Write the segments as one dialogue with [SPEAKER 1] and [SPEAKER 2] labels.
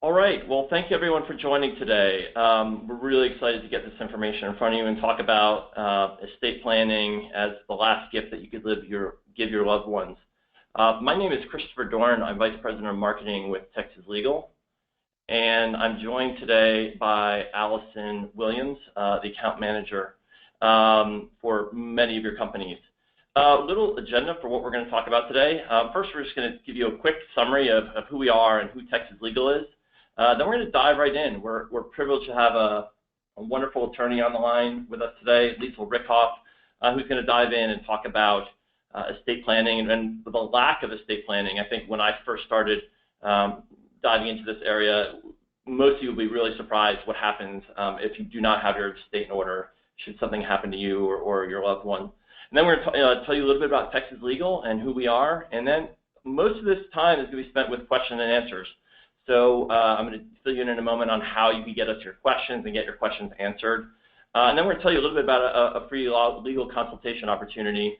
[SPEAKER 1] All right. Well, thank you everyone for joining today. We're really excited to get this information in front of you and talk about estate planning as the last gift that you could give your loved ones. My name is Christopher Dorn. I'm Vice President of Marketing with Texas Legal. And I'm joined today by Allison Williams, the account manager for many of your companies. A little agenda for what we're going to talk about today. First, we're just going to give you a quick summary of who we are and who Texas Legal is. Then we're going to dive right in. We're privileged to have a wonderful attorney on the line with us today, Liesl Rickhoff, who's going to dive in and talk about estate planning and the lack of estate planning. I think when I first started diving into this area, most of you will be really surprised what happens if you do not have your estate in order, should something happen to you or your loved one. And then we're going to tell you a little bit about Texas Legal and who we are, and then most of this time is going to be spent with question and answers. So I'm going to fill you in a moment on how you can get us your questions and get your questions answered. And then we're going to tell you a little bit about a free legal consultation opportunity.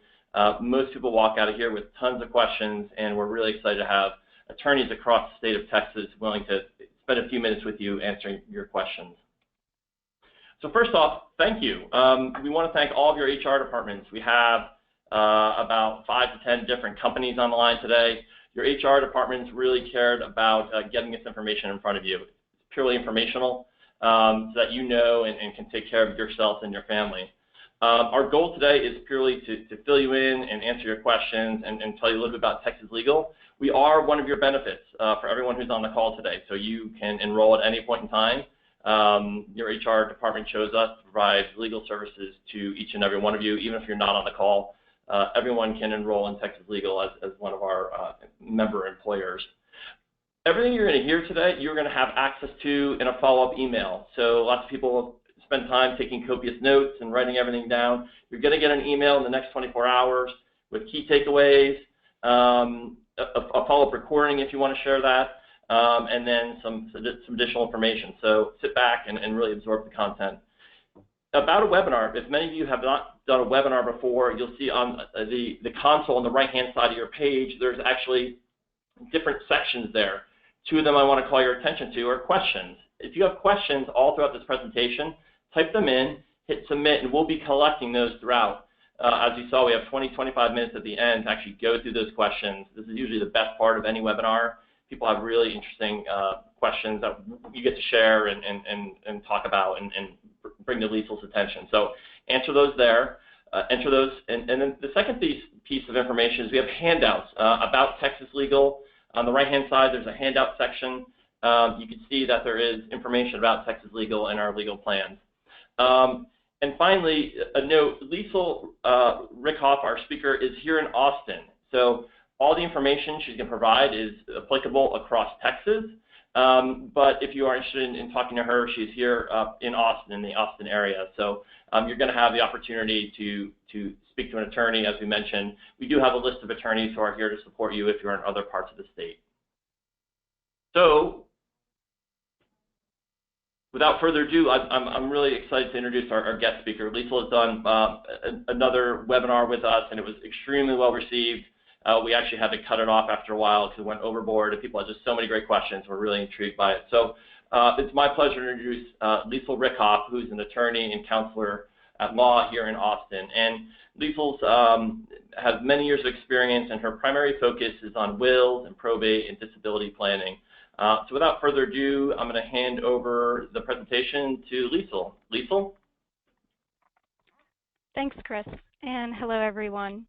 [SPEAKER 1] Most people walk out of here with tons of questions, and we're really excited to have attorneys across the state of Texas willing to spend a few minutes with you answering your questions. So first off, thank you. We want to thank all of your HR departments. We have about 5 to 10 different companies on the line today. Your HR departments really cared about getting this information in front of you. It's purely informational so that you know and can take care of yourself and your family. Our goal today is purely to fill you in and answer your questions and tell you a little bit about Texas Legal. We are one of your benefits for everyone who's on the call today, so you can enroll at any point in time. Your HR department chose us to provide legal services to each and every one of you, even if you're not on the call. Everyone can enroll in Texas Legal as one of our member employers. Everything you're going to hear today, you're going to have access to in a follow-up email. So lots of people spend time taking copious notes and writing everything down. You're going to get an email in the next 24 hours with key takeaways, a follow-up recording if you want to share that, and then some additional information. So sit back and really absorb the content. About a webinar, if many of you have not done a webinar before, you'll see on the console on the right-hand side of your page, there's actually different sections there. 2 of them I want to call your attention to are questions. If you have questions all throughout this presentation, type them in, hit submit, and we'll be collecting those throughout. As you saw, we have 20-25 minutes at the end to actually go through those questions. This is usually the best part of any webinar. People have really interesting questions that you get to share and talk about and bring to Liesl's attention. So answer those there, enter those, and then the second piece of information is we have handouts about Texas Legal. On the right-hand side, there's a handout section. You can see that there is information about Texas Legal and our legal plans. And finally, a note, Liesl Rickhoff, our speaker, is here in Austin. So all the information she's going to provide is applicable across Texas. But if you are interested in talking to her, she's here in Austin, in the Austin area. So you're going to have the opportunity to speak to an attorney, as we mentioned. We do have a list of attorneys who are here to support you if you're in other parts of the state. So without further ado, I'm really excited to introduce our guest speaker. Liesl has done another webinar with us, and it was extremely well received. We actually had to cut it off after a while because it went overboard, and people had just so many great questions. We're really intrigued by it. So it's my pleasure to introduce Liesl Rickhoff, who's an attorney and counselor at law here in Austin. And Liesl's has many years of experience, and her primary focus is on wills and probate and disability planning. So without further ado, I'm going to hand over the presentation to Liesl. Liesl?
[SPEAKER 2] Thanks, Chris, and hello, everyone.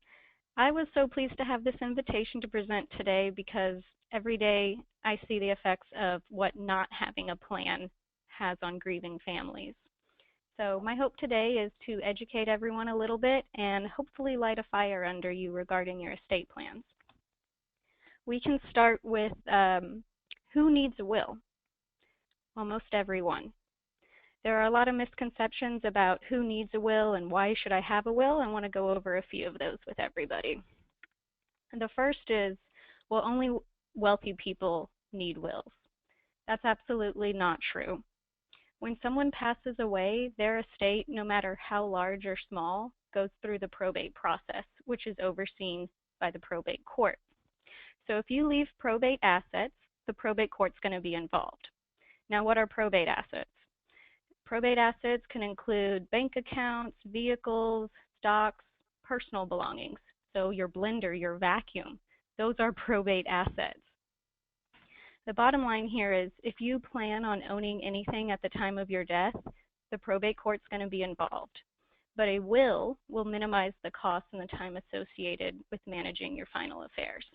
[SPEAKER 2] I was so pleased to have this invitation to present today because every day I see the effects of what not having a plan has on grieving families. So my hope today is to educate everyone a little bit and hopefully light a fire under you regarding your estate plans. We can start with who needs a will? Well, most everyone. There are a lot of misconceptions about who needs a will and why should I have a will. I want to go over a few of those with everybody. And the first is, well, only wealthy people need wills. That's absolutely not true. When someone passes away, their estate, no matter how large or small, goes through the probate process, which is overseen by the probate court. So if you leave probate assets, the probate court's going to be involved. Now, what are probate assets? Probate assets can include bank accounts, vehicles, stocks, personal belongings. So your blender, your vacuum, those are probate assets. The bottom line here is if you plan on owning anything at the time of your death, the probate court's going to be involved. But a will minimize the costs and the time associated with managing your final affairs.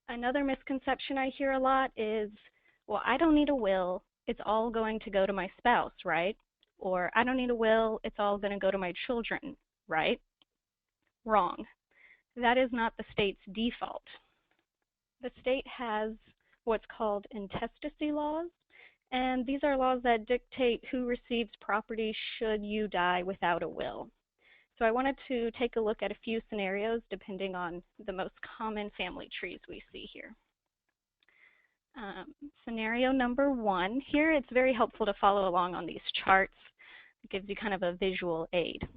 [SPEAKER 2] Another misconception I hear a lot is, well, I don't need a will. It's all going to go to my spouse, right? Or I don't need a will. It's all going to go to my children, right? Wrong. That is not the state's default. The state has what's called intestacy laws, and these are laws that dictate who receives property should you die without a will. So I wanted to take a look at a few scenarios depending on the most common family trees we see here. Scenario number 1, here it's very helpful to follow along on these charts. It gives you kind of a visual aid.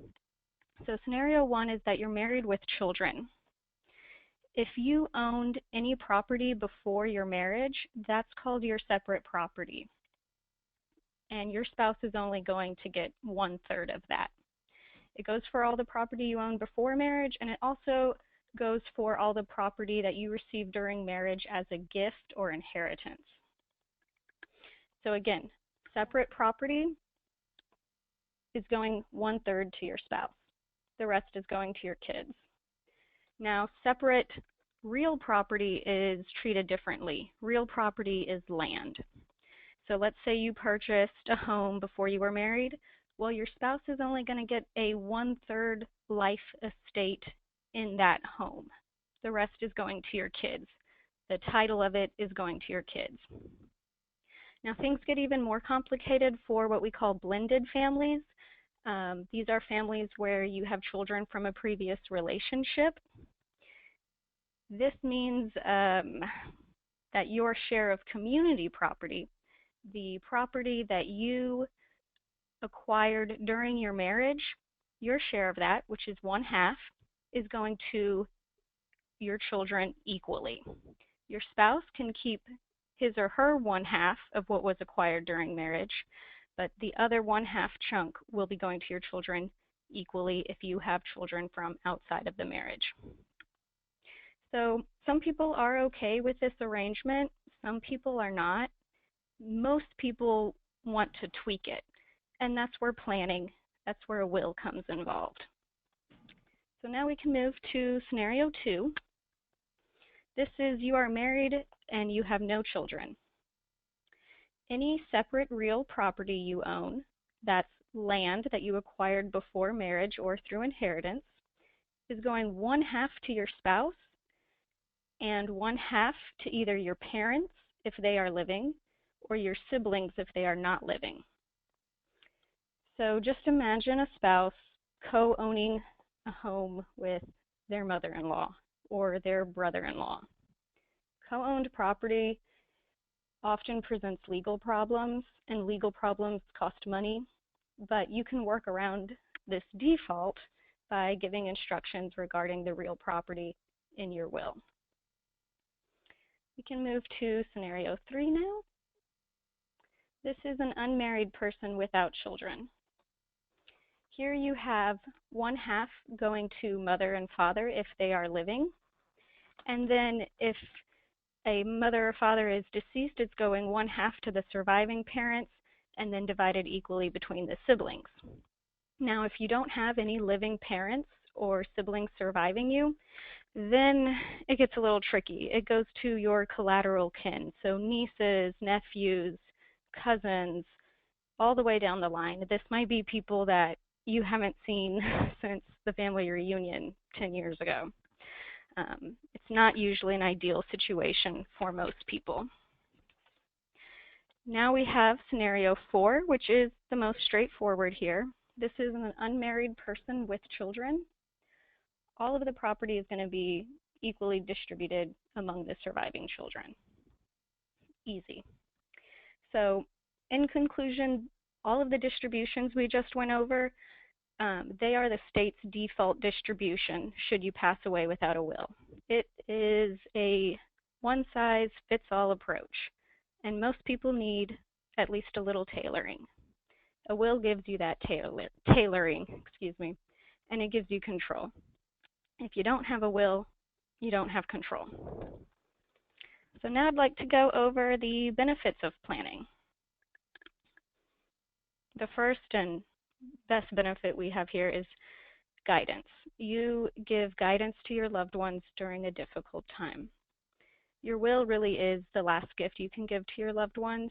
[SPEAKER 2] So scenario 1 is that you're married with children. If you owned any property before your marriage, that's called your separate property. And your spouse is only going to get 1/3 of that. It goes for all the property you owned before marriage, and it also goes for all the property that you received during marriage as a gift or inheritance. So again, separate property is going 1/3 to your spouse. The rest is going to your kids. Now, separate real property is treated differently. Real property is land. So let's say you purchased a home before you were married. Well, your spouse is only going to get a 1/3 life estate in that home. The rest is going to your kids. The title of it is going to your kids. Now, things get even more complicated for what we call blended families. These are families where you have children from a previous relationship. This means that your share of community property, the property that you acquired during your marriage, your share of that, which is 1/2, is going to your children equally. Your spouse can keep his or her 1/2 of what was acquired during marriage, but the other 1/2 chunk will be going to your children equally if you have children from outside of the marriage. So some people are okay with this arrangement, some people are not. Most people want to tweak it, and that's where planning, that's where a will comes involved. So now we can move to scenario 2. This is you are married and you have no children. Any separate real property you own, that's land that you acquired before marriage or through inheritance, is going 1/2 to your spouse and 1/2 to either your parents if they are living or your siblings if they are not living. So just imagine a spouse co-owning a home with their mother-in-law or their brother-in-law. Co-owned property often presents legal problems, and legal problems cost money, but you can work around this default by giving instructions regarding the real property in your will. We can move to scenario 3 now. This is an unmarried person without children. Here you have 1/2 going to mother and father if they are living, and then if a mother or father is deceased, it's going 1/2 to the surviving parents and then divided equally between the siblings. Now, if you don't have any living parents or siblings surviving you, then it gets a little tricky. It goes to your collateral kin, so nieces, nephews, cousins, all the way down the line. This might be people that you haven't seen since the family reunion 10 years ago. It's not usually an ideal situation for most people. Now we have scenario 4, which is the most straightforward here. This is an unmarried person with children. All of the property is going to be equally distributed among the surviving children. Easy. So in conclusion, all of the distributions we just went over, they are the state's default distribution should you pass away without a will. It is a one-size-fits-all approach, and most people need at least a little tailoring. A will gives you that tailoring, and it gives you control. If you don't have a will, you don't have control. So now I'd like to go over the benefits of planning. The first and best benefit we have here is guidance. You give guidance to your loved ones during a difficult time. Your will really is the last gift you can give to your loved ones,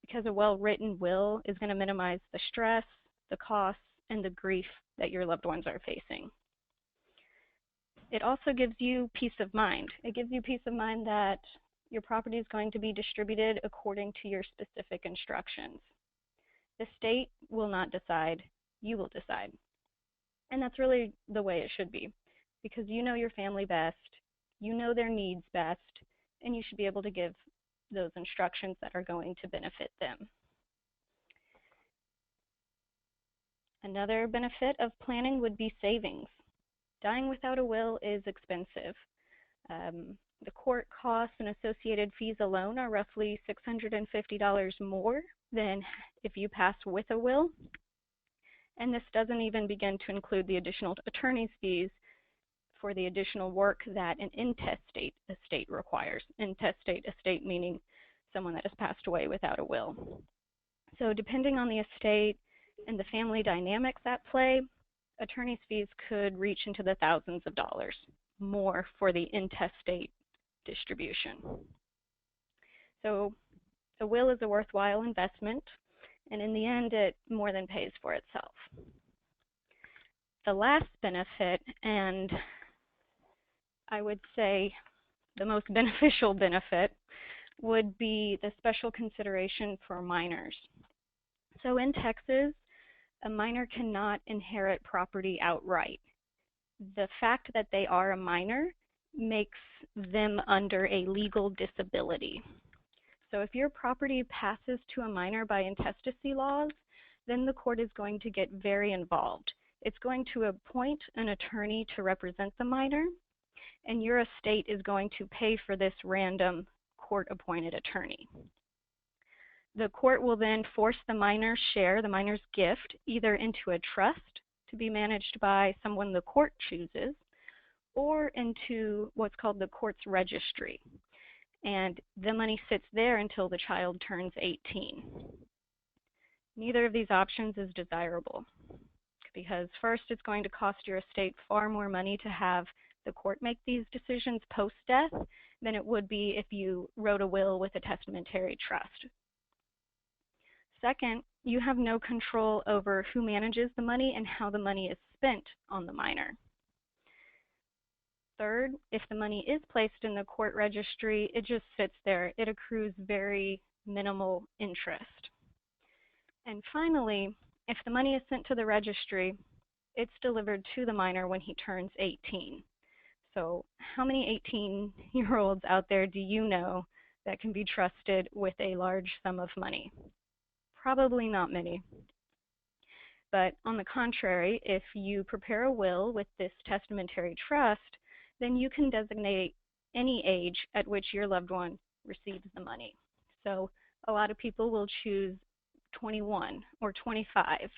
[SPEAKER 2] because a well-written will is going to minimize the stress, the costs, and the grief that your loved ones are facing. It also gives you peace of mind. It gives you peace of mind that your property is going to be distributed according to your specific instructions. The state will not decide, you will decide. And that's really the way it should be, because you know your family best, you know their needs best, and you should be able to give those instructions that are going to benefit them. Another benefit of planning would be savings. Dying without a will is expensive. The court costs and associated fees alone are roughly $650 more than if you pass with a will. And this doesn't even begin to include the additional attorney's fees for the additional work that an intestate estate requires. Intestate estate meaning someone that has passed away without a will. So depending on the estate and the family dynamics at play, attorney's fees could reach into the thousands of dollars more for the intestate distribution. So a will is a worthwhile investment, and in the end, it more than pays for itself. The last benefit, and I would say the most beneficial benefit, would be the special consideration for minors. So in Texas, a minor cannot inherit property outright. The fact that they are a minor makes them under a legal disability. So if your property passes to a minor by intestacy laws, then the court is going to get very involved. It's going to appoint an attorney to represent the minor, and your estate is going to pay for this random court-appointed attorney. The court will then force the minor's share, the minor's gift, either into a trust to be managed by someone the court chooses, or into what's called the court's registry. And the money sits there until the child turns 18. Neither of these options is desirable, because first, it's going to cost your estate far more money to have the court make these decisions post-death than it would be if you wrote a will with a testamentary trust. Second, you have no control over who manages the money and how the money is spent on the minor. Third, if the money is placed in the court registry, it just sits there. It accrues very minimal interest. And finally, if the money is sent to the registry, it's delivered to the minor when he turns 18. So how many 18-year-olds out there do you know that can be trusted with a large sum of money? Probably not many. But on the contrary, if you prepare a will with this testamentary trust, then you can designate any age at which your loved one receives the money. So a lot of people will choose 21 or 25.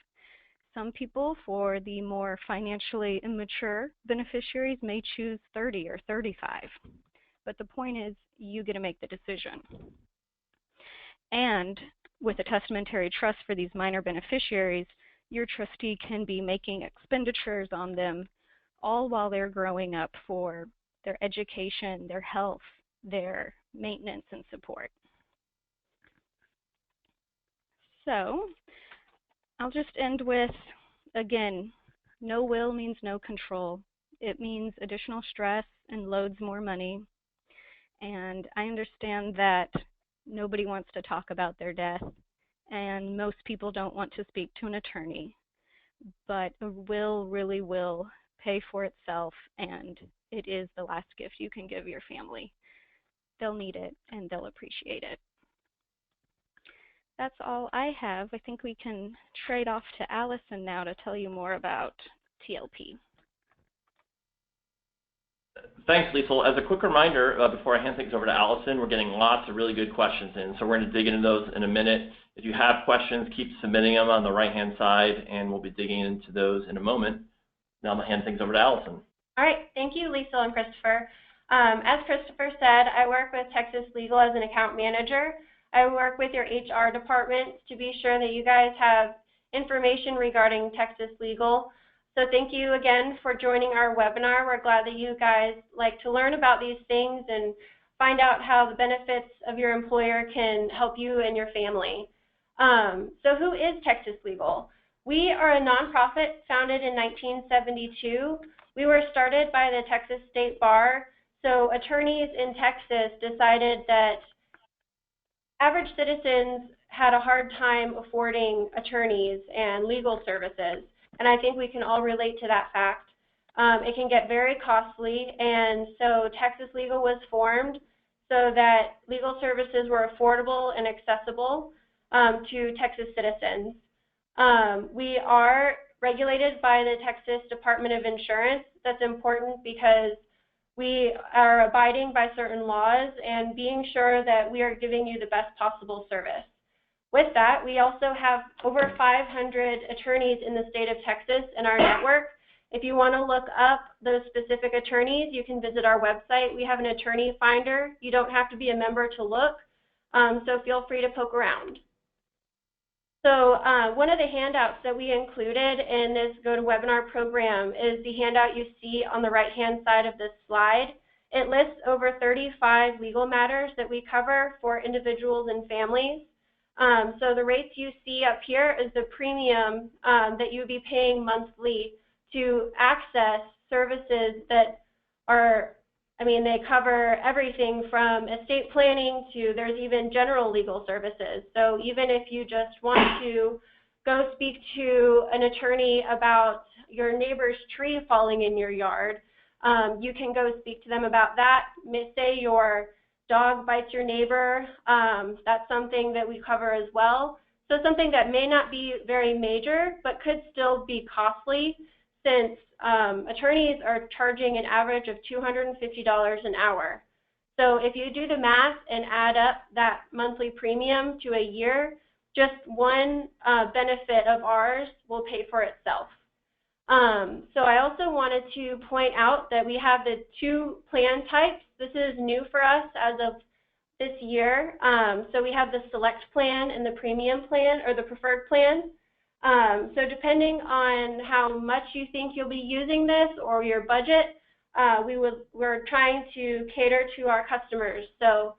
[SPEAKER 2] Some people, for the more financially immature beneficiaries, may choose 30 or 35. But the point is, you get to make the decision. And with a testamentary trust for these minor beneficiaries, your trustee can be making expenditures on them all while they're growing up for their education, their health, their maintenance and support. So I'll just end with, again, no will means no control. It means additional stress and loads more money. And I understand that nobody wants to talk about their death, and most people don't want to speak to an attorney. But a will really will pay for itself, and it is the last gift you can give your family. They'll need it, and they'll appreciate it. That's all I have. I think we can trade off to Allison now to tell you more about TLP.
[SPEAKER 1] Thanks, Liesl. As a quick reminder, before I hand things over to Allison, we're getting lots of really good questions in, so we're going to dig into those in a minute. If you have questions, keep submitting them on the right-hand side, and we'll be digging into those in a moment. Now I'm going to hand things over to Allison.
[SPEAKER 3] All right. Thank you, Liesl and Christopher. As Christopher said, I work with Texas Legal as an account manager. I work with your HR department to be sure that you guys have information regarding Texas Legal. So thank you again for joining our webinar. We're glad that you guys like to learn about these things and find out how the benefits of your employer can help you and your family. So who is Texas Legal? We are a nonprofit founded in 1972. We were started by the Texas State Bar. So attorneys in Texas decided that average citizens had a hard time affording attorneys and legal services. And I think we can all relate to that fact. It can get very costly, and so Texas Legal was formed so that legal services were affordable and accessible to Texas citizens. We are regulated by the Texas Department of Insurance. That's important because we are abiding by certain laws and being sure that we are giving you the best possible service. With that, we also have over 500 attorneys in the state of Texas in our network. If you want to look up those specific attorneys, you can visit our website. We have an attorney finder. You don't have to be a member to look, so feel free to poke around. So one of the handouts that we included in this GoToWebinar program is the handout you see on the right-hand side of this slide. It lists over 35 legal matters that we cover for individuals and families. So the rates you see up here is the premium that you would be paying monthly to access services that are, they cover everything from estate planning to there's even general legal services. So even if you just want to go speak to an attorney about your neighbor's tree falling in your yard, you can go speak to them about that. Say your dog bites your neighbor, that's something that we cover as well. So something that may not be very major, but could still be costly, since attorneys are charging an average of $250 an hour. So if you do the math and add up that monthly premium to a year, just one benefit of ours will pay for itself. So I also wanted to point out that we have the two plan types. This is new for us as of this year. So we have the select plan and the premium plan, or the preferred plan. So depending on how much you think you'll be using this or your budget, we're trying to cater to our customers. So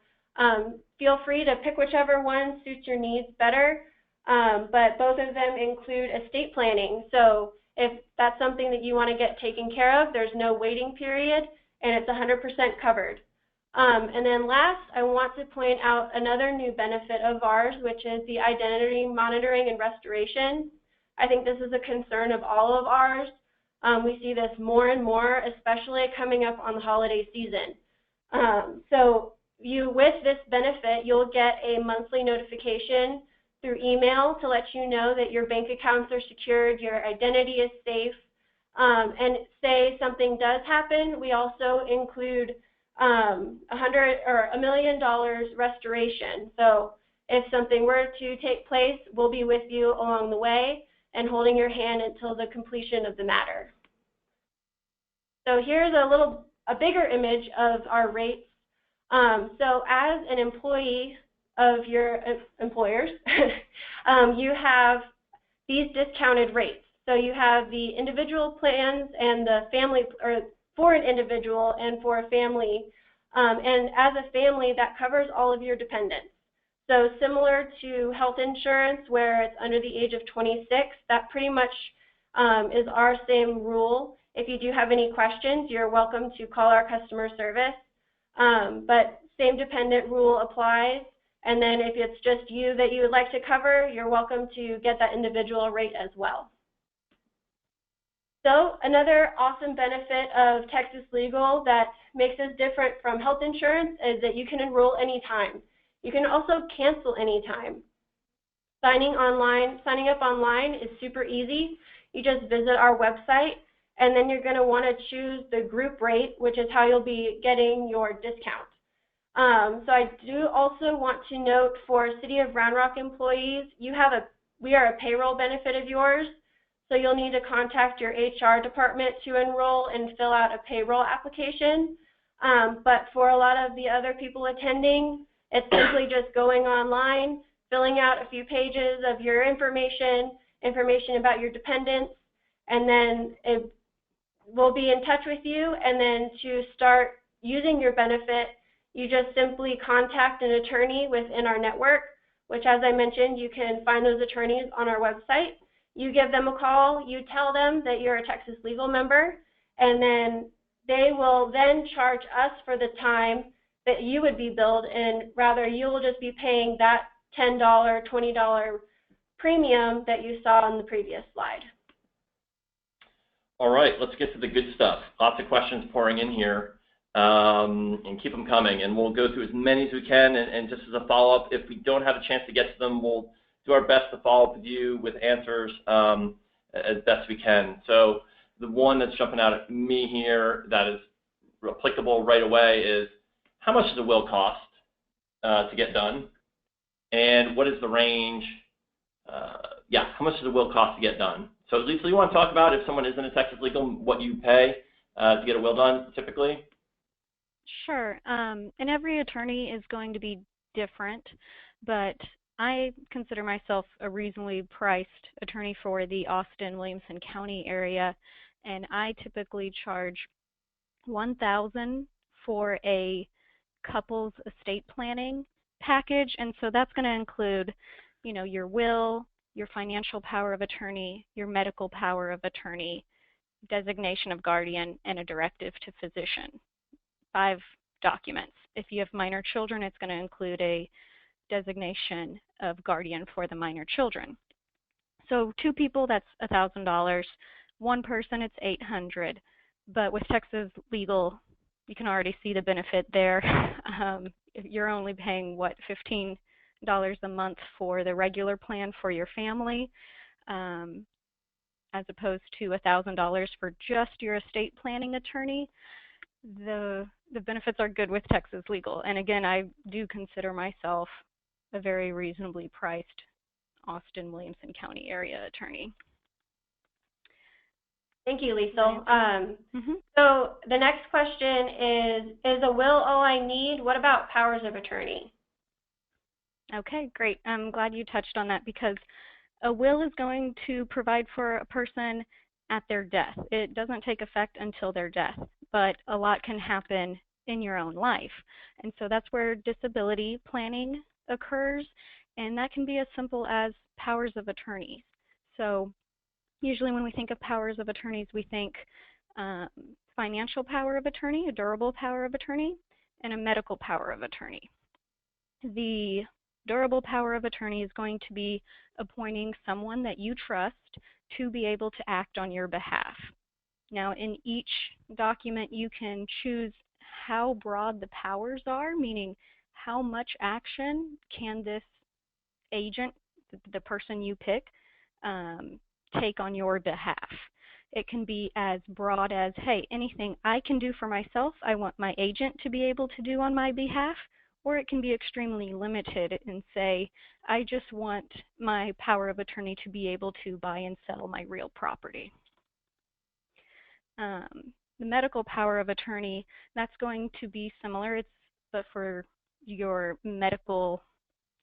[SPEAKER 3] feel free to pick whichever one suits your needs better, but both of them include estate planning. So if that's something that you want to get taken care of, there's no waiting period, and it's 100% covered. And then last, I want to point out another new benefit of ours, which is the identity monitoring and restoration. I think this is a concern of all of ours. We see this more and more, especially coming up on the holiday season. So with this benefit, you'll get a monthly notification through email to let you know that your bank accounts are secured, your identity is safe, and say something does happen, we also include $100 or $1 million restoration. So if something were to take place, we'll be with you along the way and holding your hand until the completion of the matter. So here's a bigger image of our rates. So as an employee of your employers, you have these discounted rates. So you have the individual plans and the family, or for an individual and for a family. And as a family, that covers all of your dependents. So similar to health insurance, where it's under the age of 26, that pretty much is our same rule. If you do have any questions, you're welcome to call our customer service. But same dependent rule applies. And then if it's just you that you would like to cover, you're welcome to get that individual rate as well. So another awesome benefit of Texas Legal that makes us different from health insurance is that you can enroll anytime. You can also cancel anytime. Signing up online is super easy. You just visit our website and then you're going to want to choose the group rate, which is how you'll be getting your discount. So I do also want to note for City of Round Rock employees, we are a payroll benefit of yours, so you'll need to contact your HR department to enroll and fill out a payroll application. But for a lot of the other people attending, it's simply just going online, filling out a few pages of your information about your dependents, and then we'll be in touch with you. And then to start using your benefit, you just simply contact an attorney within our network, which, as I mentioned, you can find those attorneys on our website. You give them a call, you tell them that you're a Texas Legal member, and then they will then charge us for the time that you would be billed, and rather you will just be paying that $10, $20 premium that you saw on the previous slide.
[SPEAKER 1] All right, let's get to the good stuff. Lots of questions pouring in here, and keep them coming, and we'll go through as many as we can, and just as a follow-up, if we don't have a chance to get to them, we'll do our best to follow up with you with answers as best we can. So the one that's jumping out at me here that is applicable right away is, how much does a will cost to get done? And what is the range? How much does a will cost to get done? So Lisa, you want to talk about, if someone isn't a Texas Legal, what you pay to get a will done typically?
[SPEAKER 2] Sure. And every attorney is going to be different, but I consider myself a reasonably priced attorney for the Austin-Williamson County area, and I typically charge $1,000 for a couple's estate planning package, and so that's going to include, your will, your financial power of attorney, your medical power of attorney, designation of guardian, and a directive to physician. 5 documents. If you have minor children, it's going to include a designation of guardian for the minor children. So 2 people, that's $1,000. 1 person, it's $800. But with Texas Legal, you can already see the benefit there. You're only paying, $15 a month for the regular plan for your family, as opposed to $1,000 for just your estate planning attorney. The benefits are good with Texas Legal. And again, I do consider myself a very reasonably priced Austin-Williamson County area attorney.
[SPEAKER 3] Thank you, Lisa. So the next question is a will all I need? What about powers of attorney?
[SPEAKER 2] Okay, great. I'm glad you touched on that, because a will is going to provide for a person at their death. It doesn't take effect until their death, but a lot can happen in your own life. And so that's where disability planning occurs, and that can be as simple as powers of attorney. So usually when we think of powers of attorneys, we think financial power of attorney, a durable power of attorney, and a medical power of attorney. The durable power of attorney is going to be appointing someone that you trust to be able to act on your behalf. Now, in each document, you can choose how broad the powers are, meaning how much action can this agent, the person you pick, take on your behalf. It can be as broad as, hey, anything I can do for myself, I want my agent to be able to do on my behalf, or it can be extremely limited and say, I just want my power of attorney to be able to buy and sell my real property. The medical power of attorney, that's going to be similar, but for your medical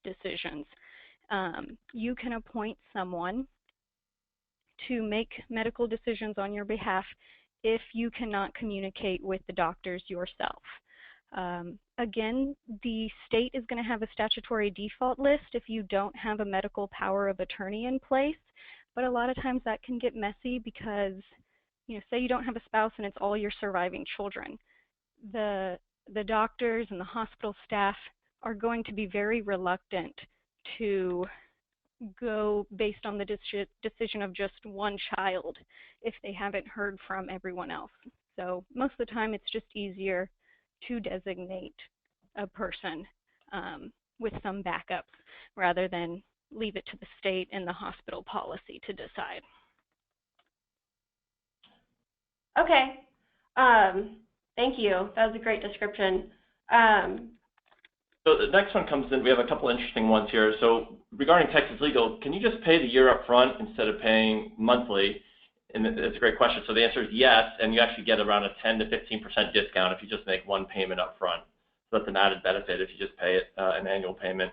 [SPEAKER 2] decisions. You can appoint someone to make medical decisions on your behalf if you cannot communicate with the doctors yourself. Again, the state is going to have a statutory default list if you don't have a medical power of attorney in place, but a lot of times that can get messy because, say you don't have a spouse and it's all your surviving children. The doctors and the hospital staff are going to be very reluctant to go based on the decision of just one child if they haven't heard from everyone else. So most of the time it's just easier to designate a person with some backups rather than leave it to the state and the hospital policy to decide.
[SPEAKER 3] Okay. Thank you. That was a great description.
[SPEAKER 1] So the next one comes in. We have a couple interesting ones here. So regarding Texas Legal, can you just pay the year up front instead of paying monthly? And it's a great question. So the answer is yes, and you actually get around a 10 to 15% discount if you just make one payment up front. So that's an added benefit if you just pay it an annual payment.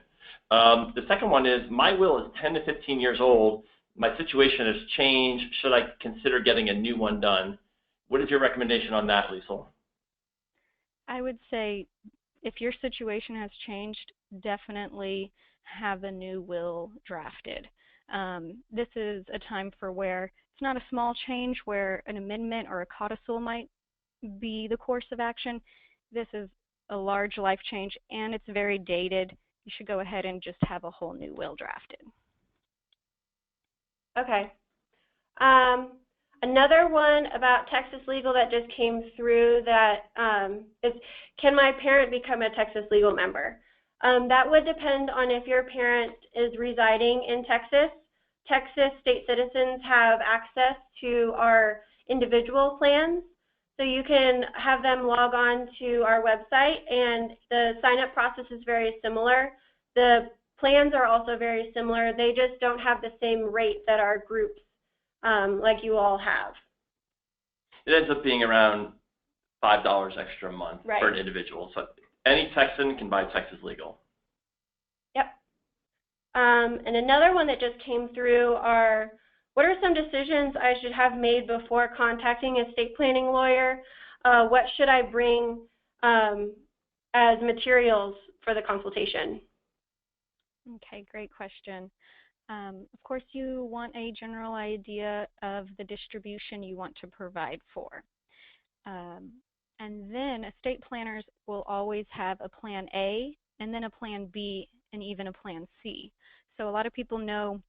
[SPEAKER 1] The second one is, my will is 10 to 15 years old. My situation has changed. Should I consider getting a new one done? What is your recommendation on that, Liesl?
[SPEAKER 2] I would say if your situation has changed, definitely have a new will drafted. This is a time for where it's not a small change where an amendment or a codicil might be the course of action. This is a large life change, and it's very dated. You should go ahead and just have a whole new will drafted.
[SPEAKER 3] Okay. Another one about Texas Legal that just came through that is, can my parent become a Texas Legal member? That would depend on if your parent is residing in Texas. Texas state citizens have access to our individual plans, so you can have them log on to our website, and the sign-up process is very similar. The plans are also very similar. They just don't have the same rate that our groups like you all have.
[SPEAKER 1] It ends up being around $5 extra a month for an individual. So any Texan can buy Texas Legal.
[SPEAKER 3] Yep. And another one that just came through are, what are some decisions I should have made before contacting a estate planning lawyer? What should I bring as materials for the consultation?
[SPEAKER 2] Okay, great question. Of course, you want a general idea of the distribution you want to provide for. And then estate planners will always have a plan A, and then a plan B, and even a plan C. So a lot of people know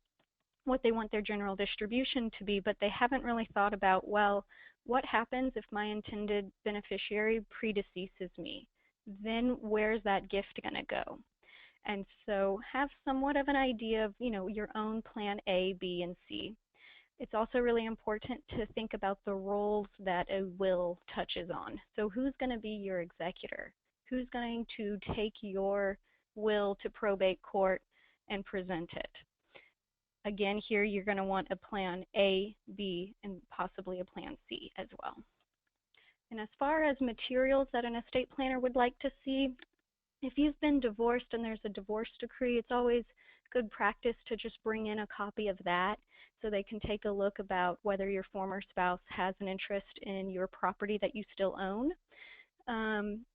[SPEAKER 2] what they want their general distribution to be, but they haven't really thought about, well, what happens if my intended beneficiary predeceases me? Then where's that gift going to go? And so have somewhat of an idea of, your own plan A, B, and C. It's also really important to think about the roles that a will touches on. So who's going to be your executor? Who's going to take your will to probate court and present it? Again, here you're going to want a plan A, B, and possibly a plan C as well. And as far as materials that an estate planner would like to see, if you've been divorced and there's a divorce decree, it's always good practice to just bring in a copy of that so they can take a look about whether your former spouse has an interest in your property that you still own.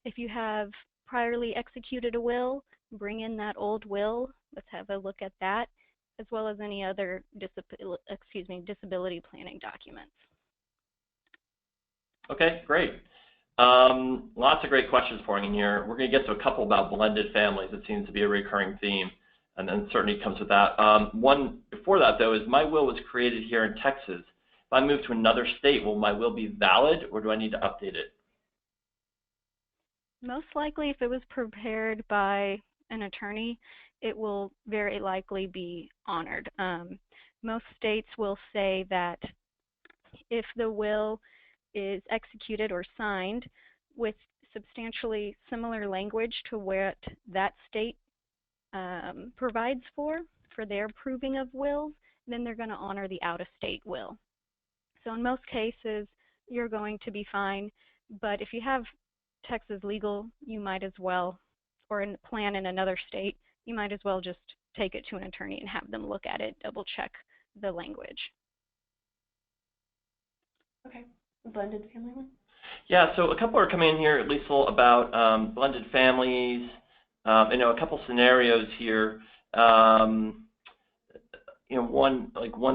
[SPEAKER 2] If you have priorly executed a will, bring in that old will. Let's have a look at that, as well as any other disability planning documents.
[SPEAKER 1] Okay, great. Lots of great questions pouring in here. We're going to get to a couple about blended families. It seems to be a recurring theme, and then certainly comes with that. One before that, though, is my will was created here in Texas. If I move to another state, will my will be valid, or do I need to update it?
[SPEAKER 2] Most likely, if it was prepared by an attorney, it will very likely be honored. Most states will say that if the will is executed or signed with substantially similar language to what that state provides for their proving of wills, then they're going to honor the out-of-state will. So in most cases, you're going to be fine. But if you have Texas Legal, you might as well, or a plan in another state, you might as well just take it to an attorney and have them look at it, double check the language.
[SPEAKER 3] Okay. Blended family one?
[SPEAKER 1] Yeah, so a couple are coming in here, Liesl, about blended families. A couple scenarios here. One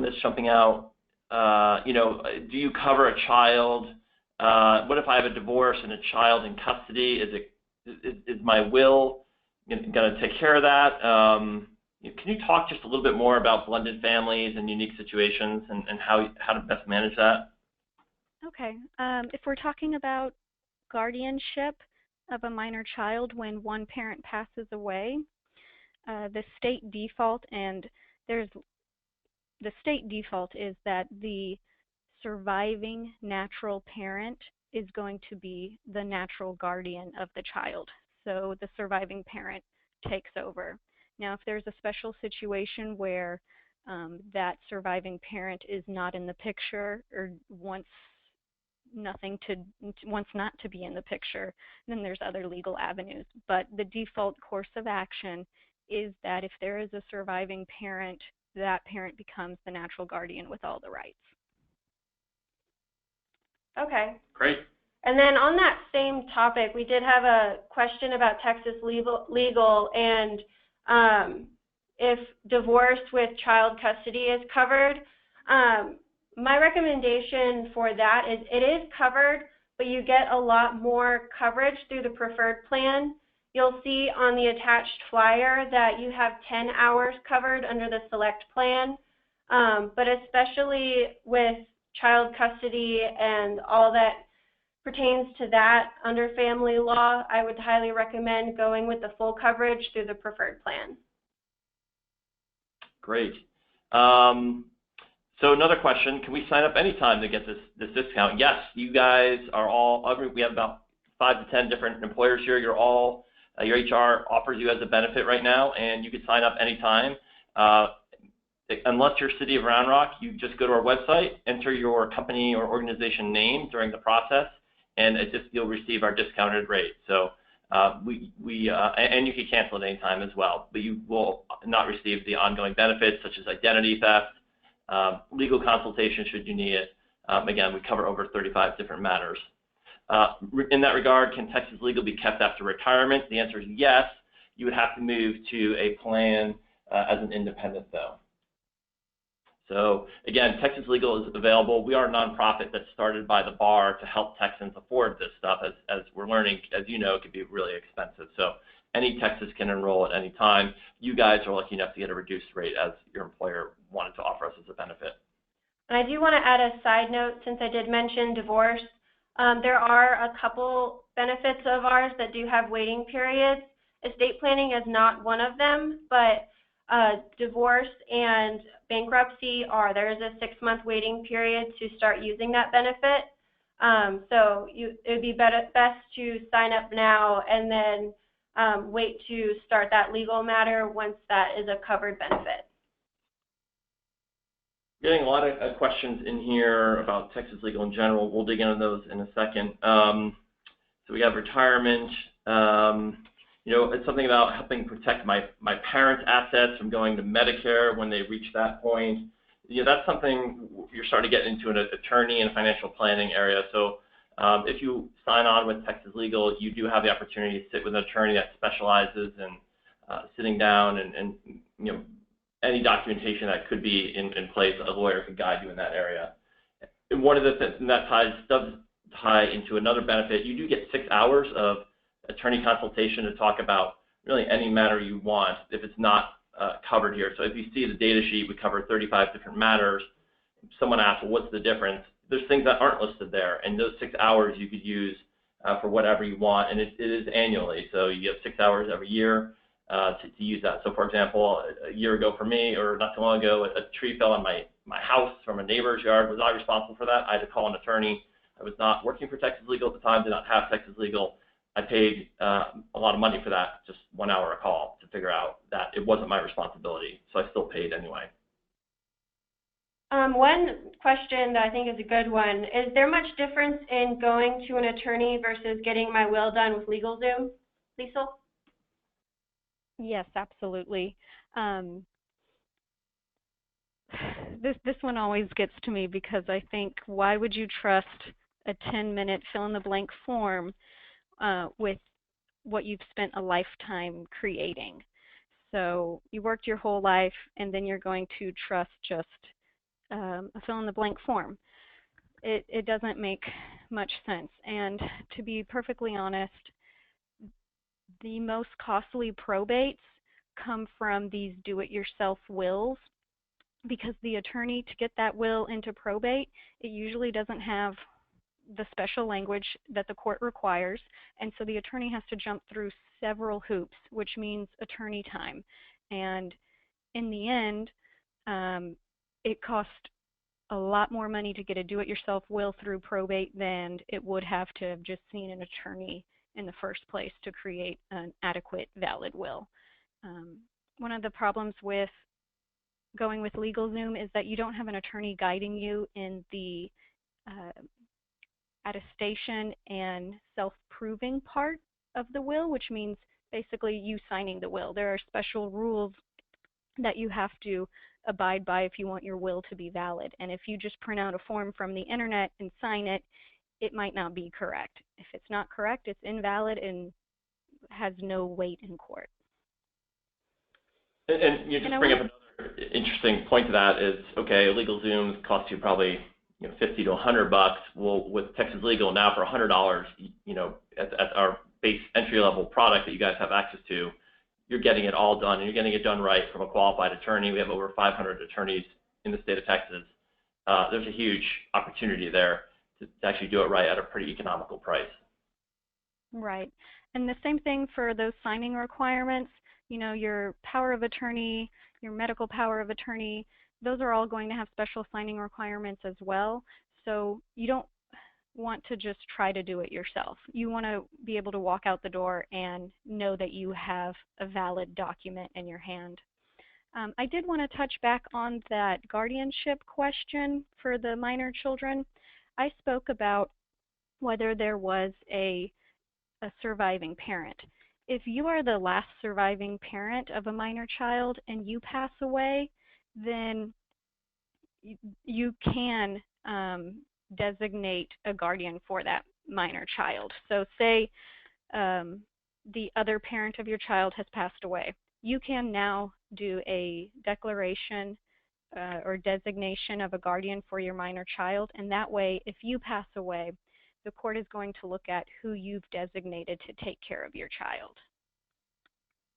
[SPEAKER 1] that's jumping out. Do you cover a child? What if I have a divorce and a child in custody? Is my will going to take care of that? Can you talk just a little bit more about blended families and unique situations and how to best manage that?
[SPEAKER 2] Okay. If we're talking about guardianship of a minor child when one parent passes away, the state default is that the surviving natural parent is going to be the natural guardian of the child. So the surviving parent takes over. Now, if there's a special situation where that surviving parent is not in the picture or wants not to be in the picture, then there's other legal avenues. But the default course of action is that if there is a surviving parent, that parent becomes the natural guardian with all the rights.
[SPEAKER 3] Okay.
[SPEAKER 1] Great.
[SPEAKER 3] And then on that same topic, we did have a question about Texas legal and if divorce with child custody is covered. My recommendation for that is it is covered, but you get a lot more coverage through the preferred plan. You'll see on the attached flyer that you have 10 hours covered under the select plan, but especially with child custody and all that pertains to that under family law, I would highly recommend going with the full coverage through the preferred plan.
[SPEAKER 1] Great. So another question, can we sign up anytime to get this discount? Yes, you guys are all, we have about 5 to 10 different employers here. You're all, your HR offers you as a benefit right now, and you can sign up anytime. Unless you're City of Round Rock, you just go to our website, enter your company or organization name during the process, and you'll receive our discounted rate. So and you can cancel at any time as well, but you will not receive the ongoing benefits such as identity theft, legal consultation should you need it. Again, we cover over 35 different matters. In that regard, can Texas Legal be kept after retirement? The answer is yes. You would have to move to a plan as an independent though. So again, Texas Legal is available. We are a nonprofit that's started by the bar to help Texans afford this stuff. As we're learning, as you know, it can be really expensive. So any Texas can enroll at any time. You guys are lucky enough to get a reduced rate as your employer wanted to offer us as a benefit.
[SPEAKER 3] And I do want to add a side note since I did mention divorce. There are a couple benefits of ours that do have waiting periods. Estate planning is not one of them, but divorce and bankruptcy there is a 6-month waiting period to start using that benefit. So it would be best to sign up now and then wait to start that legal matter once that is a covered benefit.
[SPEAKER 1] Getting a lot of questions in here about Texas Legal in general. We'll dig into those in a second. So we have retirement. You know, it's something about helping protect my parents' assets from going to Medicare when they reach that point. You know, that's something you're starting to get into an attorney and financial planning area. So if you sign on with Texas Legal, you do have the opportunity to sit with an attorney that specializes in sitting down and you know, any documentation that could be in place, a lawyer could guide you in that area. And one of the things that does tie into another benefit, you do get 6 hours of attorney consultation to talk about really any matter you want if it's not covered here. So if you see the data sheet, we cover 35 different matters. Someone asks, well, what's the difference? There's things that aren't listed there, and those 6 hours you could use for whatever you want, and it is annually. So you have 6 hours every year to use that. So for example, a year ago for me, or not too long ago, a tree fell on my house from a neighbor's yard. Was I responsible for that? I had to call an attorney. I was not working for Texas Legal at the time, did not have Texas Legal. I paid a lot of money for that, just 1 hour a call to figure out that it wasn't my responsibility, so I still paid anyway.
[SPEAKER 3] One question that I think is a good one, is there much difference in going to an attorney versus getting my will done with LegalZoom? Liesl?
[SPEAKER 2] Yes, absolutely. This one always gets to me because I think, why would you trust a 10-minute fill-in-the-blank form with what you've spent a lifetime creating? So you worked your whole life, and then you're going to trust just a fill-in-the-blank form. It doesn't make much sense. And to be perfectly honest, the most costly probates come from these do-it-yourself wills, because the attorney, to get that will into probate, it usually doesn't have the special language that the court requires, and so the attorney has to jump through several hoops, which means attorney time. And in the end, it costs a lot more money to get a do-it-yourself will through probate than it would have to have just seen an attorney in the first place to create an adequate, valid will. One of the problems with going with LegalZoom is that you don't have an attorney guiding you in the attestation and self-proving part of the will, which means basically you signing the will. There are special rules that you have to abide by if you want your will to be valid. And if you just print out a form from the internet and sign it, it might not be correct. If it's not correct, it's invalid and has no weight in court.
[SPEAKER 1] And you just bring up another interesting point to that is, okay, LegalZoom costs you probably $50 to $100. Well, with Texas Legal now for $100, at our base entry-level product that you guys have access to, you're getting it all done, and you're getting it done right from a qualified attorney. We have over 500 attorneys in the state of Texas. There's a huge opportunity there to actually do it right at a pretty economical price.
[SPEAKER 2] Right. And the same thing for those signing requirements. Your power of attorney, your medical power of attorney, those are all going to have special signing requirements as well. So you don't want to just try to do it yourself. You want to be able to walk out the door and know that you have a valid document in your hand. I did want to touch back on that guardianship question for the minor children. I spoke about whether there was a surviving parent. If you are the last surviving parent of a minor child and you pass away, then you can designate a guardian for that minor child. So say the other parent of your child has passed away. You can now do a declaration or designation of a guardian for your minor child, and that way, if you pass away, the court is going to look at who you've designated to take care of your child.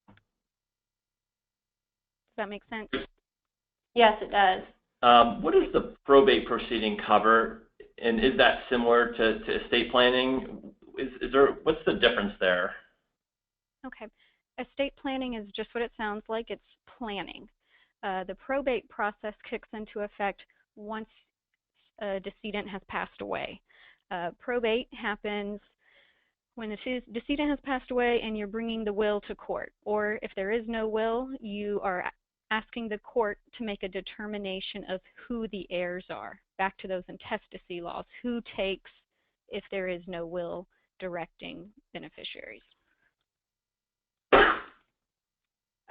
[SPEAKER 2] Does that make sense?
[SPEAKER 3] Yes, it does.
[SPEAKER 1] What does the probate proceeding cover, and is that similar to estate planning? What's the difference there?
[SPEAKER 2] Okay. Estate planning is just what it sounds like. It's planning. The probate process kicks into effect once a decedent has passed away. Probate happens when the decedent has passed away and you're bringing the will to court. Or if there is no will, you are asking the court to make a determination of who the heirs are. Back to those intestacy laws. Who takes if there is no will directing beneficiaries?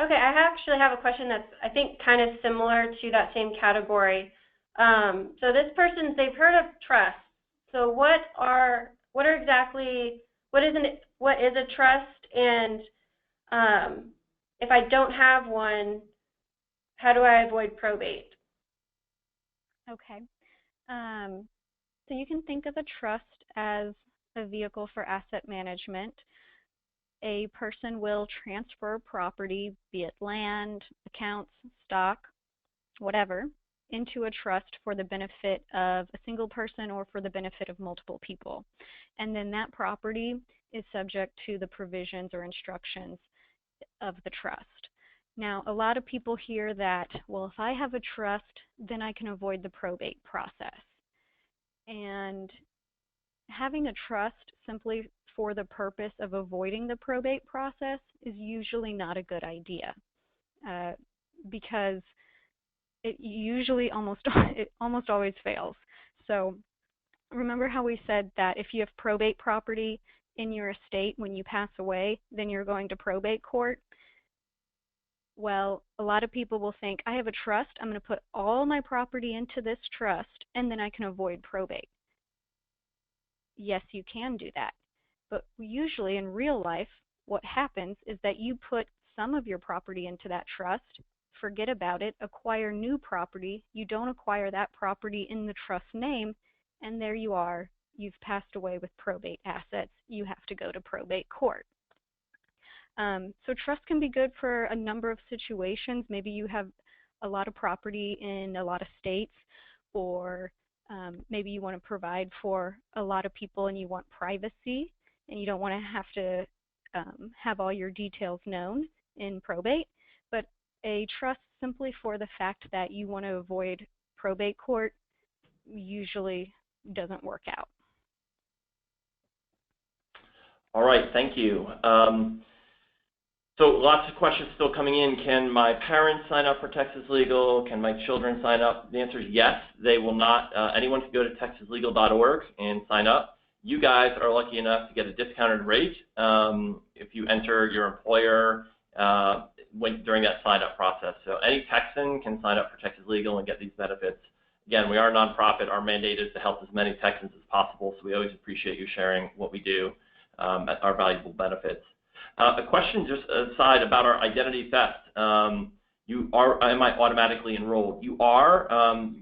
[SPEAKER 3] Okay, I actually have a question that's, I think, kind of similar to that same category. So this person, they've heard of trust. So what is a trust, and if I don't have one, how do I avoid probate?
[SPEAKER 2] Okay. So you can think of a trust as a vehicle for asset management. A person will transfer property, be it land, accounts, stock, whatever, into a trust for the benefit of a single person or for the benefit of multiple people. And then that property is subject to the provisions or instructions of the trust. Now, a lot of people hear that, well, if I have a trust, then I can avoid the probate process. And having a trust simply for the purpose of avoiding the probate process is usually not a good idea because it usually almost always fails. So remember how we said that if you have probate property in your estate when you pass away, then you're going to probate court? Well, a lot of people will think, I have a trust, I'm going to put all my property into this trust, and then I can avoid probate. Yes, you can do that. But usually in real life, what happens is that you put some of your property into that trust, forget about it, acquire new property, you don't acquire that property in the trust name, and there you are, you've passed away with probate assets, you have to go to probate court. So trust can be good for a number of situations. Maybe you have a lot of property in a lot of states, or maybe you want to provide for a lot of people and you want privacy, and you don't want to have to have all your details known in probate. But a trust simply for the fact that you want to avoid probate court usually doesn't work out.
[SPEAKER 1] All right, thank you. So lots of questions still coming in. Can my parents sign up for Texas Legal? Can my children sign up? The answer is yes. They will not. Anyone can go to texaslegal.org and sign up. You guys are lucky enough to get a discounted rate if you enter your employer during that sign-up process. So any Texan can sign up for Texas Legal and get these benefits. Again, we are a nonprofit. Our mandate is to help as many Texans as possible, so we always appreciate you sharing what we do, our valuable benefits. A question just aside about our identity theft. Am I automatically enrolled? You are.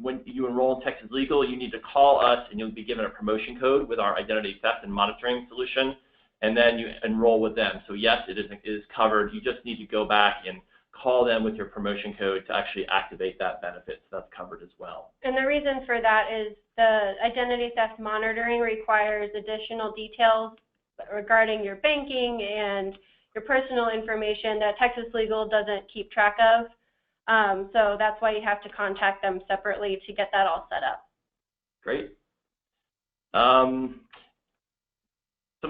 [SPEAKER 1] When you enroll in Texas Legal, you need to call us and you'll be given a promotion code with our identity theft and monitoring solution, and then you enroll with them. So yes, it is covered. You just need to go back and call them with your promotion code to actually activate that benefit. So that's covered as well.
[SPEAKER 3] And the reason for that is the identity theft monitoring requires additional details regarding your banking and your personal information that Texas Legal doesn't keep track of. So that's why you have to contact them separately to get that all set up.
[SPEAKER 1] Great. Some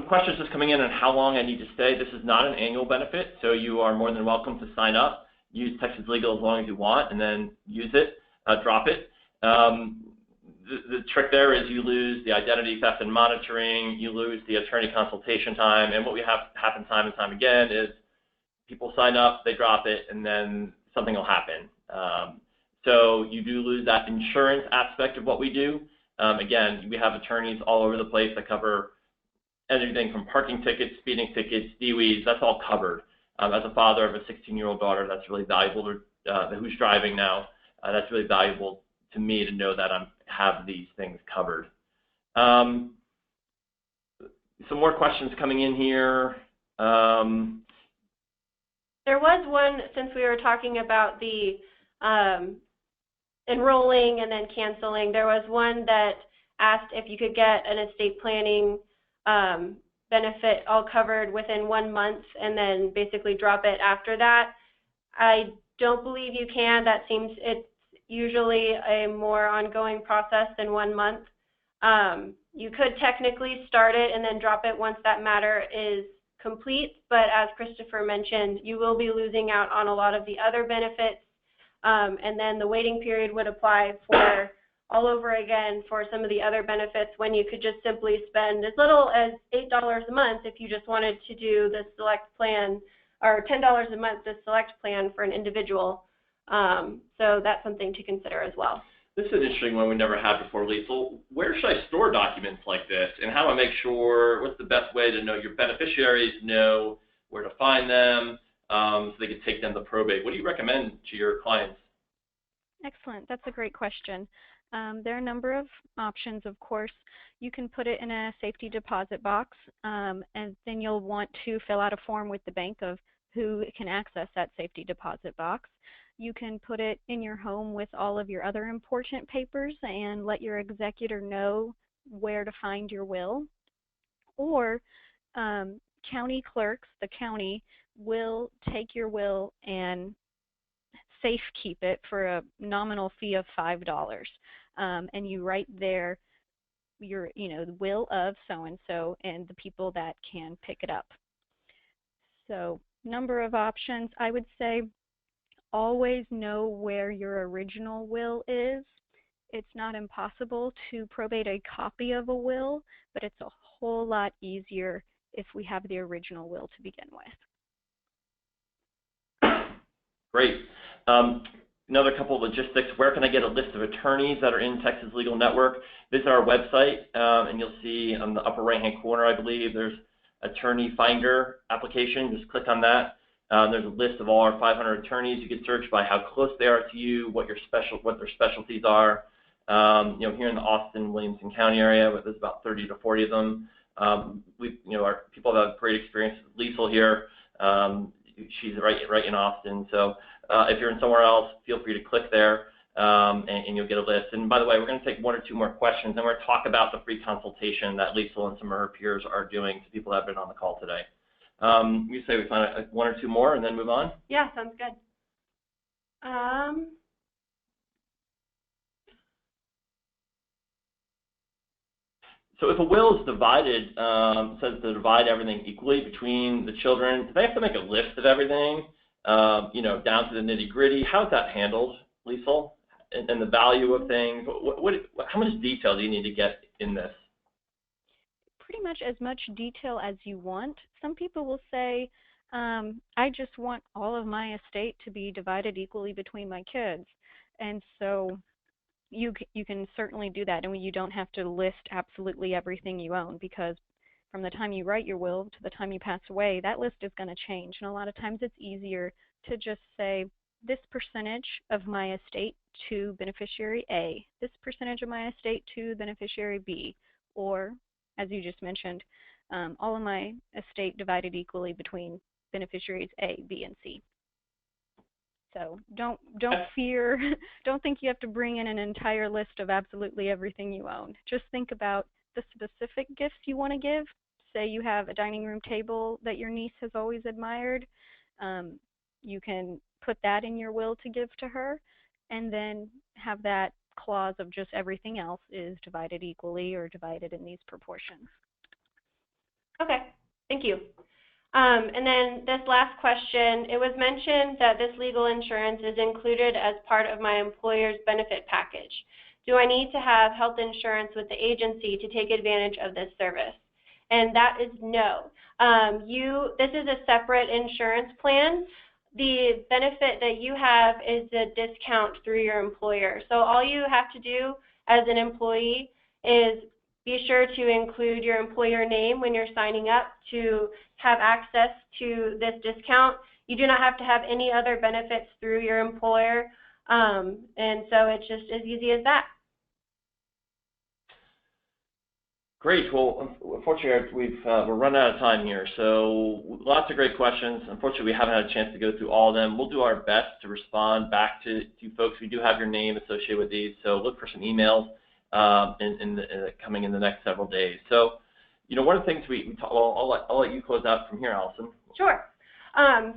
[SPEAKER 1] questions just coming in on how long I need to stay. This is not an annual benefit, so you are more than welcome to sign up, use Texas Legal as long as you want, and then use it, drop it. The trick there is you lose the identity theft and monitoring, you lose the attorney consultation time, and what we have happen time and time again is people sign up, they drop it, and then something will happen. So you do lose that insurance aspect of what we do. Again, we have attorneys all over the place that cover anything from parking tickets, speeding tickets, DWIs, that's all covered. As a father of a 16-year-old daughter, that's really valuable to, who's driving now. That's really valuable to me to know that I have these things covered. Some more questions coming in here.
[SPEAKER 3] There was one, since we were talking about the enrolling and then canceling, there was one that asked if you could get an estate planning benefit all covered within 1 month and then basically drop it after that. I don't believe you can. That seems, it's usually a more ongoing process than 1 month. You could technically start it and then drop it once that matter is complete, but as Christopher mentioned, you will be losing out on a lot of the other benefits, and then the waiting period would apply for all over again for some of the other benefits when you could just simply spend as little as $8 a month if you just wanted to do the select plan, or $10 a month the select plan for an individual. So that's something to consider as well.
[SPEAKER 1] This is an interesting one we never had before, Liesl. Where should I store documents like this, and how do I make sure, what's the best way to know your beneficiaries, know where to find them, so they can take them to probate? What do you recommend to your clients?
[SPEAKER 2] Excellent. That's a great question. There are a number of options, of course. You can put it in a safety deposit box, and then you'll want to fill out a form with the bank of who can access that safety deposit box. You can put it in your home with all of your other important papers and let your executor know where to find your will. Or county clerks, the county, will take your will and safekeep it for a nominal fee of $5. And you write there your, the will of so-and-so and the people that can pick it up. So, number of options. I would say always know where your original will is. It's not impossible to probate a copy of a will, but it's a whole lot easier if we have the original will to begin with.
[SPEAKER 1] Great. Another couple of logistics. Where can I get a list of attorneys that are in Texas Legal Network? Visit our website, and you'll see on the upper right-hand corner, I believe, there's Attorney Finder application. Just click on that. There's a list of all our 500 attorneys. You can search by how close they are to you, what their specialties are. Here in the Austin, Williamson County area, there's about 30 to 40 of them. Our people have great experience with Liesl here. She's right in Austin. So if you're in somewhere else, feel free to click there, and you'll get a list. And by the way, we're going to take 1 or 2 more questions, and we're going to talk about the free consultation that Liesl and some of her peers are doing to people that have been on the call today. You say we find 1 or 2 more and then move on?
[SPEAKER 3] Yeah, sounds good.
[SPEAKER 1] So if a will is divided, says to divide everything equally between the children, do they have to make a list of everything, down to the nitty-gritty? How is that handled, Liesl? And the value of things? How much detail do you need to get in this?
[SPEAKER 2] Pretty much detail as you want. Some people will say, I just want all of my estate to be divided equally between my kids. And so you can certainly do that, and you don't have to list absolutely everything you own, because from the time you write your will to the time you pass away, that list is going to change. And a lot of times it's easier to just say, this percentage of my estate to beneficiary A, this percentage of my estate to beneficiary B, or, as you just mentioned, all of my estate divided equally between beneficiaries A, B, and C. So don't fear, don't think you have to bring in an entire list of absolutely everything you own. Just think about the specific gifts you want to give. Say you have a dining room table that your niece has always admired. You can put that in your will to give to her, and then have that clause of just everything else is divided equally or divided in these proportions.
[SPEAKER 3] Okay, thank you. And then this last question, it was mentioned that this legal insurance is included as part of my employer's benefit package. Do I need to have health insurance with the agency to take advantage of this service? And that is no. This is a separate insurance plan. The benefit that you have is a discount through your employer. So all you have to do as an employee is be sure to include your employer name when you're signing up to have access to this discount. You do not have to have any other benefits through your employer, and so it's just as easy as that.
[SPEAKER 1] Great. Well, unfortunately, we're running out of time here, so lots of great questions. Unfortunately, we haven't had a chance to go through all of them. We'll do our best to respond back to you folks. We do have your name associated with these, so look for some emails coming in the next several days. So, one of the things I'll let you close out from here, Allison.
[SPEAKER 3] Sure.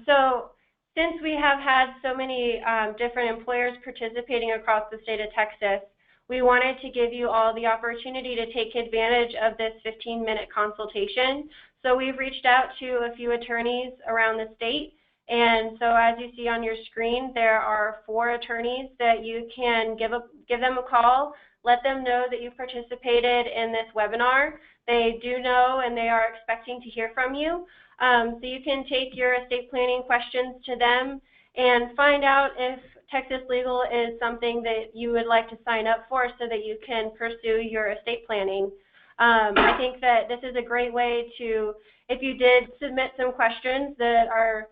[SPEAKER 3] So since we have had so many different employers participating across the state of Texas, we wanted to give you all the opportunity to take advantage of this 15-minute consultation. So we've reached out to a few attorneys around the state. And so as you see on your screen, there are 4 attorneys that you can give them a call, let them know that you participated in this webinar. They do know and they are expecting to hear from you. So you can take your estate planning questions to them and find out if Texas Legal is something that you would like to sign up for so that you can pursue your estate planning. I think that this is a great way to, if you did submit some questions that are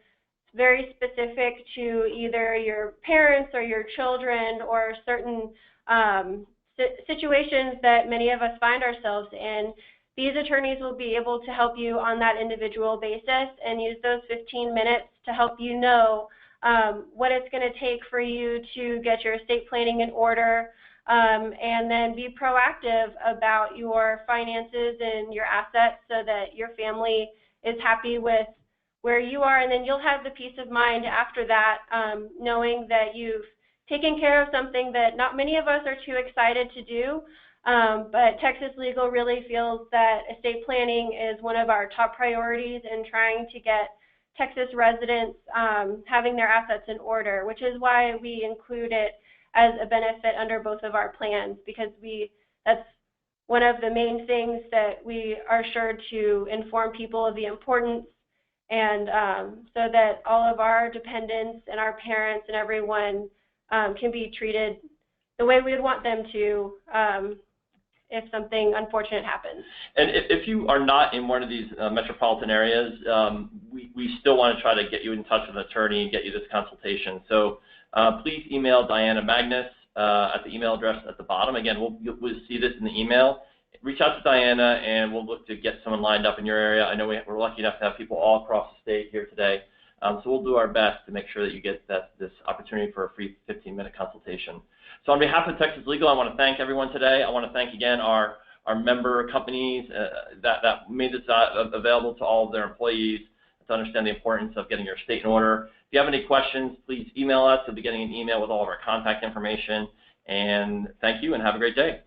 [SPEAKER 3] very specific to either your parents or your children or certain situations that many of us find ourselves in, these attorneys will be able to help you on that individual basis and use those 15 minutes to help you know what it's going to take for you to get your estate planning in order, and then be proactive about your finances and your assets so that your family is happy with where you are, and then you'll have the peace of mind after that, knowing that you've taken care of something that not many of us are too excited to do, but Texas Legal really feels that estate planning is one of our top priorities in trying to get Texas residents having their assets in order, which is why we include it as a benefit under both of our plans, because that's one of the main things that we are sure to inform people of the importance, and so that all of our dependents and our parents and everyone can be treated the way we would want them to if something unfortunate happens.
[SPEAKER 1] And if you are not in one of these metropolitan areas, we still want to try to get you in touch with an attorney and get you this consultation. So please email Diana Magnus at the email address at the bottom. Again, we'll see this in the email. Reach out to Diana, and we'll look to get someone lined up in your area. I know we're lucky enough to have people all across the state here today. So we'll do our best to make sure that you get this opportunity for a free 15-minute consultation. So on behalf of Texas Legal, I want to thank everyone today. I want to thank again our member companies that made this available to all of their employees to understand the importance of getting your estate in order. If you have any questions, please email us. You'll be getting an email with all of our contact information. And thank you, and have a great day.